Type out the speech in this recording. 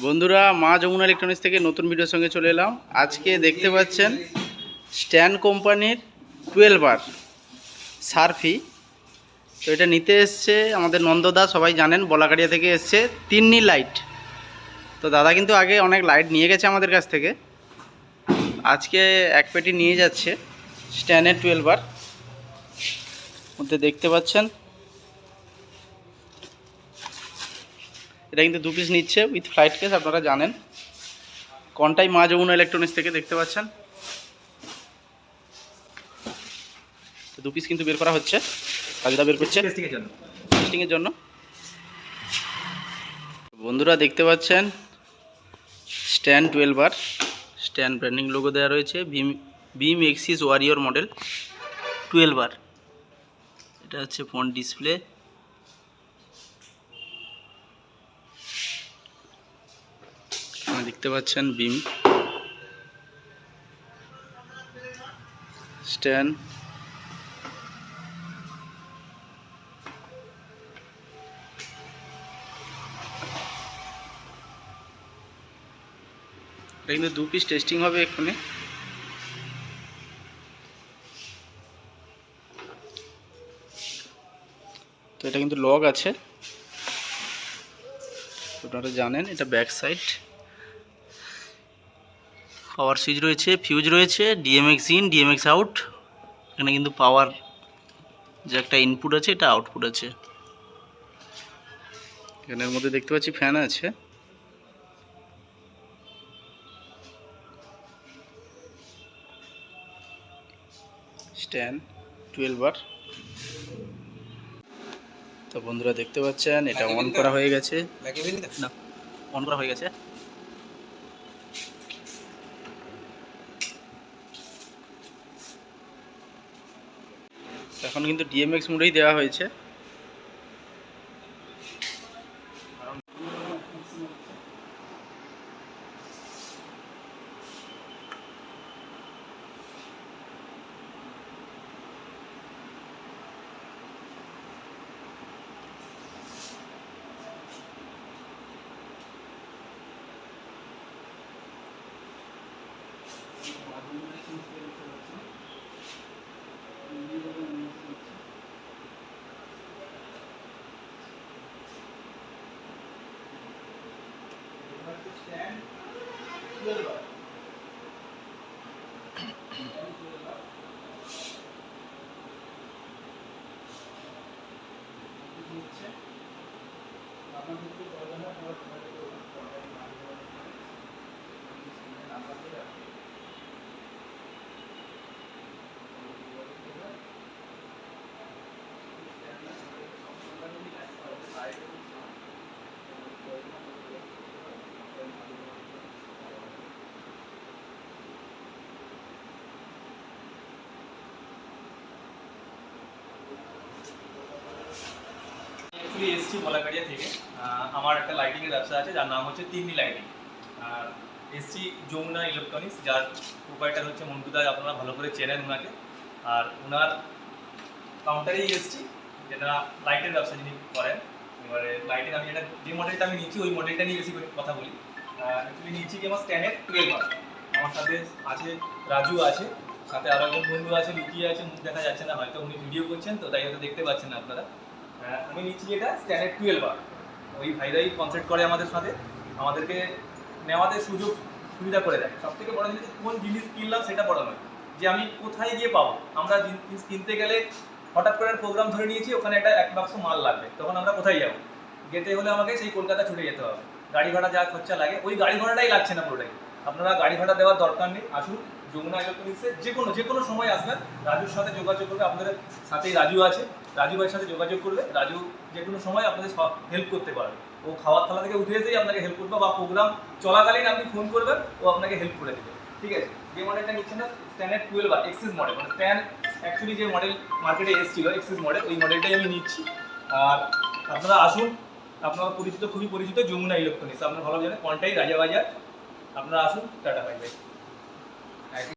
বন্ধুরা, মা যমুনা ইলেকট্রনিক্স থেকে নতুন ভিডিওর সঙ্গে চলে এলাম। আজকে দেখতে পাচ্ছেন স্ট্যান্ড কোম্পানির 12 বার সার্ফি। তো এটা নিতে এসছে আমাদের নন্দদা, সবাই জানেন বলাকাড়িয়া থেকে এসছে। তিন্নি লাইট। তো দাদা কিন্তু আগে অনেক লাইট নিয়ে গেছে আমাদের কাছ থেকে, আজকে এক পেটি নিয়ে যাচ্ছে স্ট্যান্ডের 12 বার মধ্যে। দেখতে পাচ্ছেন এটা কিন্তু 2 পিস নিচ্ছে উইথ ফ্লাইট কেস। আপনারা জানেন কোনটাই মা যমুনা ইলেকট্রনিক্স থেকে দেখতে পাচ্ছেন। 2 পিস কিন্তু বের করা হচ্ছে, কাজটা বের করছে টেস্টিংয়ের জন্য। বন্ধুরা দেখতে পাচ্ছেন স্ট্যান্ড 12 বার, স্ট্যান্ড ব্র্যান্ডিং লোগো দেওয়া রয়েছে। বিম এক্সিস ওয়ারিয়র মডেল 12 বার। এটা হচ্ছে ফ্রন্ট ডিসপ্লে। দেখতে পাচ্ছেন বিম স্ট্যান্ড। এটা কিন্তু 2 পিস টেস্টিং হবে এখানে। তো এটা কিন্তু লক আছে, আপনারা জানেন। এটা ব্যাক সাইড, পাওয়ার সুইচ রয়েছে, ফিউজ রয়েছে, ডিএমএক্স ইন ডিএমএক্স আউট। এখানে কিন্তু পাওয়ার যে একটা ইনপুট আছে, এটা আউটপুট আছে। এখানের মধ্যে দেখতে পাচ্ছি ফ্যান আছে। স্ট্যান্ড 12 বার। তো বন্ধুরা দেখতে পাচ্ছেন এটা অন করা হয়ে গেছে। না, অন করা হয়ে গেছে। এখন কিন্তু ডিএমএক্স মোডেই দেওয়া হয়েছে। এসছি বলাকাড়িয়া থেকে। আমার একটা লাইটিংয়ের ব্যবসা আছে যার নাম হচ্ছে তিন্নি লাইটিং। আর এসছি যমুনা ইলেকট্রনিক্স, যার প্রোপাইটার হচ্ছে মন্টুদা। আপনারা ভালো করে চেনেন ওনাকে। আর ওনার কাউন্টারেই এসছি, যেটা লাইটের ব্যবসা যিনি করেন। এবারে লাইটের আমি যে মডেলটা আমি নিচ্ছি ওই মডেলটা নিয়ে বেশি করে কথা বলি। অ্যাকচুয়ালি নিচ্ছি কি আমার স্ট্যান্ডের 12 বার। আমার সাথে আছে রাজু, আছে সাথে আরও একজন বন্ধু আছে, লুকিয়ে আছে, মুখ দেখা যাচ্ছে না, হয়তো উনি ভিডিও করছেন তো তাই হয়তো দেখতে পাচ্ছেন না আপনারা। আমি নিচ্ছি যেটা স্ট্যান্ডার্ড 12 বার। ওই ভাইরাই কনসেপ্ট করে আমাদের সাথে, আমাদেরকে নেওয়াতে সুবিধা করে দেয়। সব থেকে বড় জিনিস কোন জিনিস কিনলাম সেটা বড় নয়, যে আমি কোথায় গিয়ে পাবো। আমরা জিনিস কিনতে গেলে হঠাৎ করে প্রোগ্রাম ধরে নিয়েছি, ওখানে এক বাক্স মাল লাগবে, তখন আমরা কোথায় যাবো? যেতে হলে আমাকে সেই কলকাতা ছুটে যেতে হবে। গাড়ি ভাড়া যা খরচা লাগে, ওই গাড়ি ভাড়াটাই লাগছে না পুরোটাই। আপনারা গাড়ি ভাড়া দেওয়ার দরকার নেই। আসুন যমুনা ইলেকট্রনিক্সে, যে কোনো সময় আসবেন। রাজুর সাথে যোগাযোগ করবে, আপনাদের সাথেই রাজু আছে, রাজু ভাইয়ের সাথে যোগাযোগ করবে। রাজু যে কোনো সময় আপনাদের হেল্প করতে পারবে। ও খাওয়ার থালা থেকে উঠে এসেই আপনাকে হেল্প করবে, বা প্রোগ্রাম চলাকালীন আপনি ফোন করবেন, ও আপনাকে হেল্প করে দেবে। ঠিক আছে? যে মডেলটা নিচ্ছেন না স্ট্যান্ডার্ড 12 বার এক্সিস মডেল, মানে স্ট্যান্ড অ্যাকচুয়ালি যে মডেল মার্কেটে এসেছিল এক্সিস মডেল, ওই মডেলটাই আমি নিচ্ছি। আর আপনারা আসুন, আপনারা পরিচিত, খুবই পরিচিত যমুনা ইলেকট্রনিক্স, আপনারা ভালো জানেন, কোনটাই রাজাবাজার। আপনারা আসুন, টাটা, বাই বাই।